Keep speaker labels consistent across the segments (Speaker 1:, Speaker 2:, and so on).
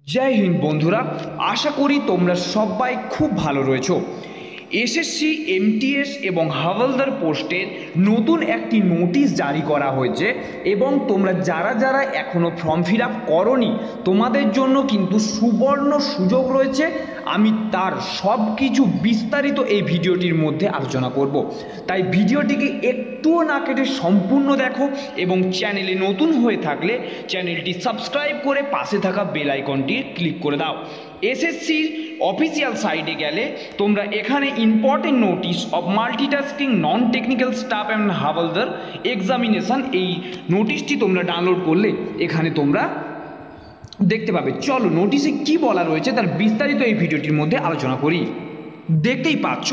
Speaker 1: জয় হিন্দ বন্ধুরা, আশা করি তোমরা সবাই খুব ভালো রয়েছো। এসএসসি, এমটিএস এবং হাওলদার পোস্টের নতুন একটি নোটিশ জারি করা হয়েছে এবং তোমরা যারা যারা এখনও ফর্ম ফিল আপ করোনি তোমাদের জন্য কিন্তু সুবর্ণ সুযোগ রয়েছে। আমি তার সব কিছু বিস্তারিত এই ভিডিওটির মধ্যে আলোচনা করব, তাই ভিডিওটিকে একটুও না কেটে সম্পূর্ণ দেখো এবং চ্যানেলে নতুন হয়ে থাকলে চ্যানেলটি সাবস্ক্রাইব করে পাশে থাকা বেল আইকনটি ক্লিক করে দাও। এসএসসির অফিসিয়াল সাইটে গেলে তোমরা এখানে important notice of multitasking non technical staff and havaldar examination এই নোটিশটি তোমরা ডাউনলোড করলে এখানে তোমরা দেখতে পাবে। চলো নোটিশে কি বলা রয়েছে তার বিস্তারিত এই ভিডিওটির মধ্যে আলোচনা করি। দেখতেই পাচ্ছ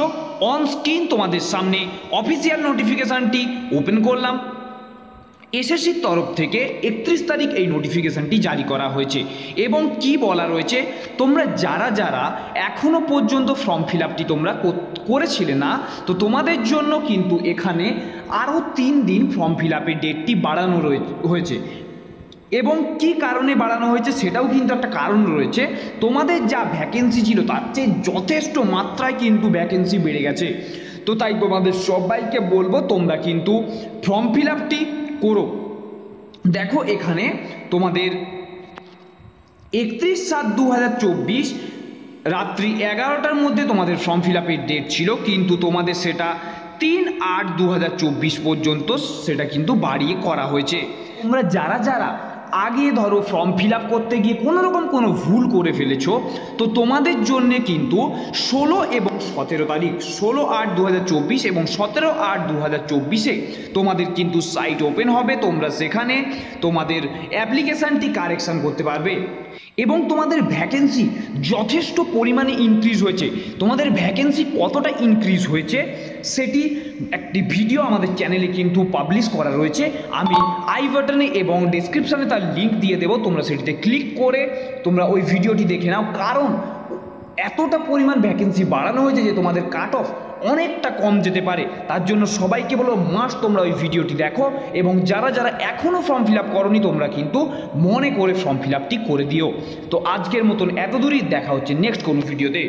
Speaker 1: অন স্ক্রিন তোমাদের সামনে অফিসিয়াল নোটিফিকেশানটি ওপেন করলাম। এসএসসির তরফ থেকে 31 তারিখ এই নোটিফিকেশানটি জারি করা হয়েছে এবং কি বলা রয়েছে, তোমরা যারা যারা এখনও পর্যন্ত ফর্ম ফিল আপটি তোমরা করেছিলে না, তো তোমাদের জন্য কিন্তু এখানে আরও 3 দিন ফর্ম ফিল আপের ডেটটি বাড়ানো হয়েছে এবং কি কারণে বাড়ানো হয়েছে সেটাও কিন্তু একটা কারণ রয়েছে। তোমাদের যা ভ্যাকেন্সি ছিল তার চেয়ে যথেষ্ট মাত্রায় কিন্তু ভ্যাকেন্সি বেড়ে গেছে। তো তাই তোমাদের সবাইকে বলবো তোমরা কিন্তু ফর্ম ফিল আপটি করো। দেখো এখানে তোমাদের 31/7/2024 রাত্রি 11টার মধ্যে তোমাদের ফর্ম ফিল আপের ডেট ছিল, কিন্তু তোমাদের সেটা 3/8/2024 পর্যন্ত সেটা কিন্তু বাড়িয়ে করা হয়েছে। তোমরা যারা যারা আগে ধরো ফর্ম ফিল আপ করতে গিয়ে কোনোরকম কোনো ভুল করে ফেলেছো, তো তোমাদের জন্যে কিন্তু 16 এবং 17 তারিখ 16/8/2024 এবং 17/8/2024 তোমাদের কিন্তু সাইট ওপেন হবে। তোমরা সেখানে তোমাদের অ্যাপ্লিকেশানটি কারেকশান করতে পারবে এবং তোমাদের ভ্যাকেন্সি যথেষ্ট পরিমাণে ইনক্রিজ হয়েছে। তোমাদের ভ্যাকেন্সি কতটা ইনক্রিজ হয়েছে সেটি একটি ভিডিও আমাদের চ্যানেলে কিন্তু পাবলিশ করা রয়েছে। আমি আই বাটনে এবং ডেসক্রিপশানে তার লিঙ্ক দিয়ে দেবো, তোমরা সেটিতে ক্লিক করে তোমরা ওই ভিডিওটি দেখে নাও। কারণ এতটা পরিমাণ ভ্যাকেন্সি বাড়ানো হয়েছে যে তোমাদের কাট অফ অনেকটা কম যেতে পারে। তার জন্য সবাইকে বলো মাস্ট তোমরা ওই ভিডিওটি দেখো এবং যারা যারা এখনও ফর্ম ফিল আপ করোনি তোমরা কিন্তু মনে করে ফর্ম ফিল আপটি করে দিও। তো আজকের মতন এত দূরই, দেখা হচ্ছে নেক্সট কোনো ভিডিওতে।